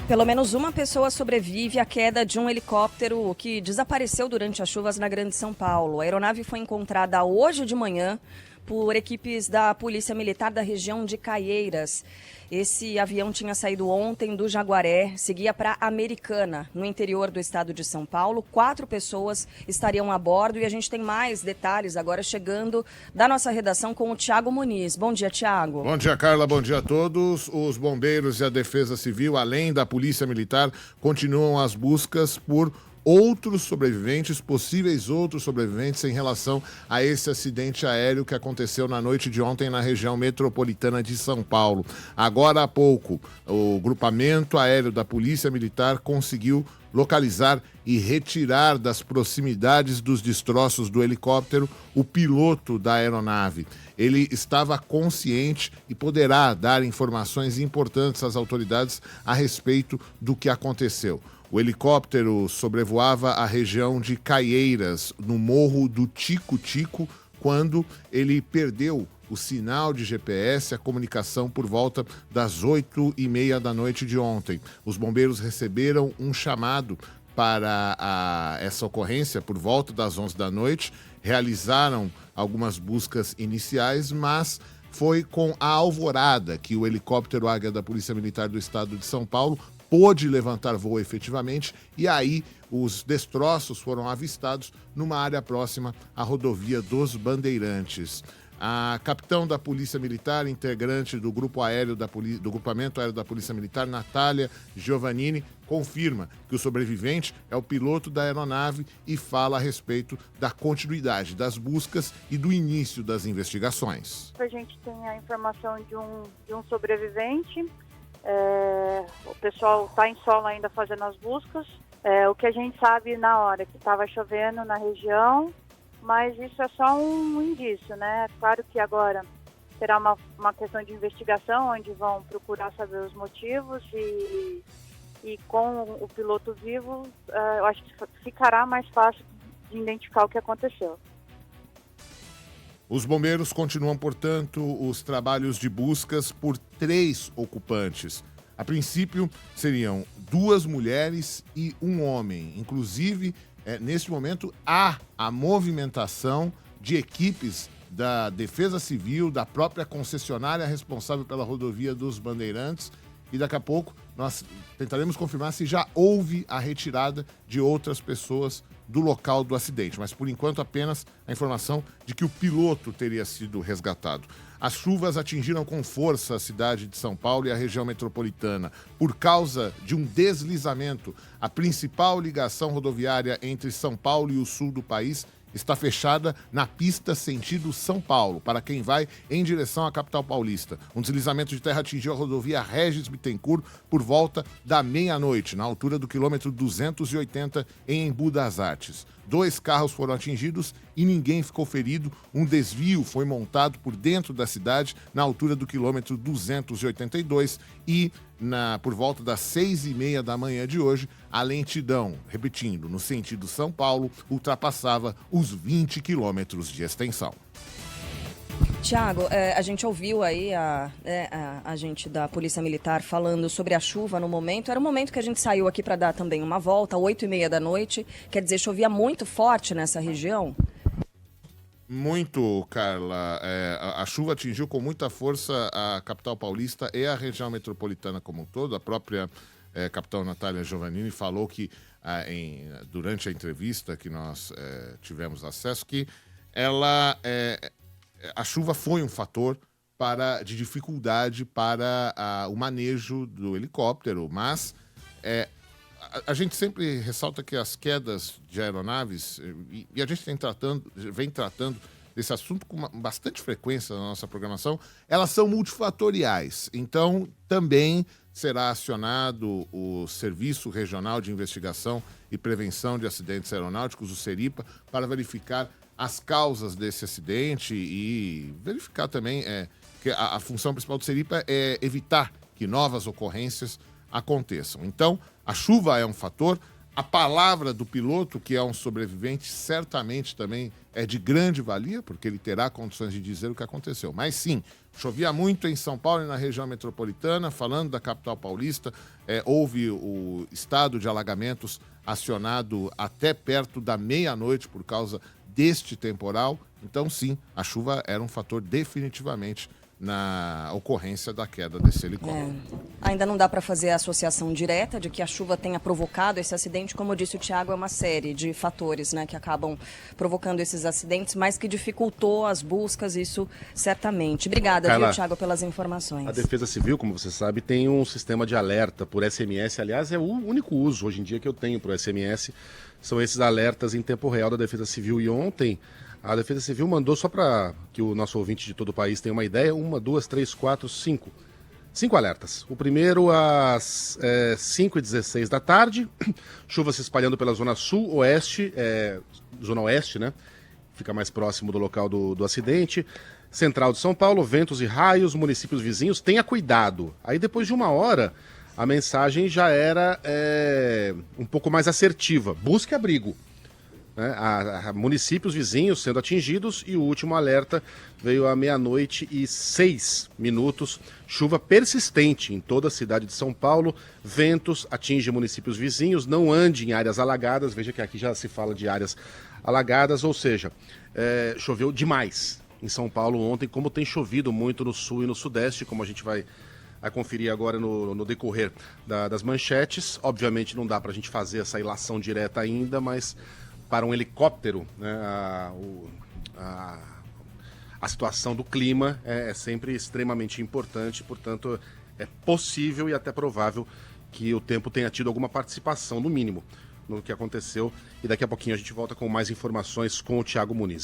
Pelo menos uma pessoa sobrevive à queda de um helicóptero que desapareceu durante as chuvas na Grande São Paulo. A aeronave foi encontrada hoje de manhã por equipes da Polícia Militar da região de Caieiras. Esse avião tinha saído ontem do Jaguaré, seguia para Americana, no interior do estado de São Paulo. 4 pessoas estariam a bordo e a gente tem mais detalhes agora chegando da nossa redação com o Thiago Muniz. Bom dia, Thiago. Bom dia, Carla. Bom dia a todos. Os bombeiros e a Defesa Civil, além da Polícia Militar, continuam as buscas por outros sobreviventes, possíveis outros sobreviventes em relação a esse acidente aéreo que aconteceu na noite de ontem na região metropolitana de São Paulo. Agora há pouco, o grupamento aéreo da Polícia Militar conseguiu localizar e retirar das proximidades dos destroços do helicóptero o piloto da aeronave. Ele estava consciente e poderá dar informações importantes às autoridades a respeito do que aconteceu. O helicóptero sobrevoava a região de Caieiras, no morro do Tico-Tico, quando ele perdeu o sinal de GPS, a comunicação por volta das 8h30 da noite de ontem. Os bombeiros receberam um chamado para essa ocorrência por volta das 11 da noite, realizaram algumas buscas iniciais, mas foi com a alvorada que o helicóptero Águia da Polícia Militar do Estado de São Paulo pôde levantar voo efetivamente, e aí os destroços foram avistados numa área próxima à rodovia dos Bandeirantes. A capitão da Polícia Militar, integrante do grupo aéreo do grupamento aéreo da Polícia Militar, Natália Giovannini, confirma que o sobrevivente é o piloto da aeronave e fala a respeito da continuidade das buscas e do início das investigações. A gente tem a informação de um sobrevivente. O pessoal está em solo ainda fazendo as buscas. O que a gente sabe na hora que estava chovendo na região, mas isso é só um indício, né? Claro que agora será uma questão de investigação, onde vão procurar saber os motivos e com o piloto vivo, eu acho que ficará mais fácil de identificar o que aconteceu. Os bombeiros continuam, portanto, os trabalhos de buscas por 3 ocupantes. A princípio, seriam 2 mulheres e um homem. Inclusive, neste momento, há a movimentação de equipes da Defesa Civil, da própria concessionária responsável pela rodovia dos Bandeirantes, e daqui a pouco nós tentaremos confirmar se já houve a retirada de outras pessoas do local do acidente, mas por enquanto apenas a informação de que o piloto teria sido resgatado. As chuvas atingiram com força a cidade de São Paulo e a região metropolitana. Por causa de um deslizamento, a principal ligação rodoviária entre São Paulo e o sul do país está fechada na pista sentido São Paulo, para quem vai em direção à capital paulista. Um deslizamento de terra atingiu a rodovia Regis Bittencourt por volta da meia-noite, na altura do quilômetro 280 em Embu das Artes. 2 carros foram atingidos e ninguém ficou ferido. Um desvio foi montado por dentro da cidade, na altura do quilômetro 282 e por volta das 6h30 da manhã de hoje, a lentidão, repetindo, no sentido São Paulo, ultrapassava os 20 quilômetros de extensão. Thiago, a gente ouviu aí a gente da Polícia Militar falando sobre a chuva no momento. Era o momento que a gente saiu aqui para dar também uma volta, 8h30 da noite. Quer dizer, chovia muito forte nessa região? Muito, Carla. A chuva atingiu com muita força a capital paulista e a região metropolitana como um todo. A própria capitão Natália Giovannini falou que, durante a entrevista que nós tivemos acesso, que a chuva foi um fator de dificuldade para o manejo do helicóptero, mas a gente sempre ressalta que as quedas de aeronaves, e a gente vem tratando desse assunto com bastante frequência na nossa programação, elas são multifatoriais. Então, também será acionado o Serviço Regional de Investigação e Prevenção de Acidentes Aeronáuticos, o SERIPA, para verificar as causas desse acidente e verificar também que a função principal do SERIPA é evitar que novas ocorrências aconteçam. Então, a chuva é um fator, A palavra do piloto, que é um sobrevivente, certamente também é de grande valia, porque ele terá condições de dizer o que aconteceu. Mas sim, chovia muito em São Paulo e na região metropolitana. Falando da capital paulista, houve o estado de alagamentos acionado até perto da meia-noite por causa deste temporal. Então, sim, a chuva era um fator definitivamente na ocorrência da queda desse helicóptero. Ainda não dá para fazer a associação direta de que a chuva tenha provocado esse acidente. Como disse o Thiago, é uma série de fatores, né, que acabam provocando esses acidentes, mas que dificultou as buscas, isso certamente. Obrigada, Carla, viu, Thiago, pelas informações. A Defesa Civil, como você sabe, tem um sistema de alerta por SMS. Aliás, é o único uso hoje em dia que eu tenho para o SMS. São esses alertas em tempo real da Defesa Civil. E ontem a Defesa Civil mandou, só para que o nosso ouvinte de todo o país tenha uma ideia, 1, 2, 3, 4, 5. 5 alertas. O primeiro às 5h16 da tarde, chuva se espalhando pela zona sul, oeste, zona oeste, né? Fica mais próximo do local do acidente. Central de São Paulo, ventos e raios, municípios vizinhos, tenha cuidado. Aí depois de 1 hora, a mensagem já era um pouco mais assertiva. Busque abrigo. A municípios vizinhos sendo atingidos, e o último alerta veio à 00:06. Chuva persistente em toda a cidade de São Paulo, ventos, atinge municípios vizinhos, não ande em áreas alagadas. Veja que aqui já se fala de áreas alagadas, ou seja, choveu demais em São Paulo ontem, como tem chovido muito no sul e no sudeste, como a gente vai conferir agora no decorrer das manchetes. Obviamente não dá para a gente fazer essa ilação direta ainda, mas para um helicóptero, né, a situação do clima é sempre extremamente importante, portanto é possível e até provável que o tempo tenha tido alguma participação, no mínimo, no que aconteceu. E daqui a pouquinho a gente volta com mais informações com o Thiago Muniz.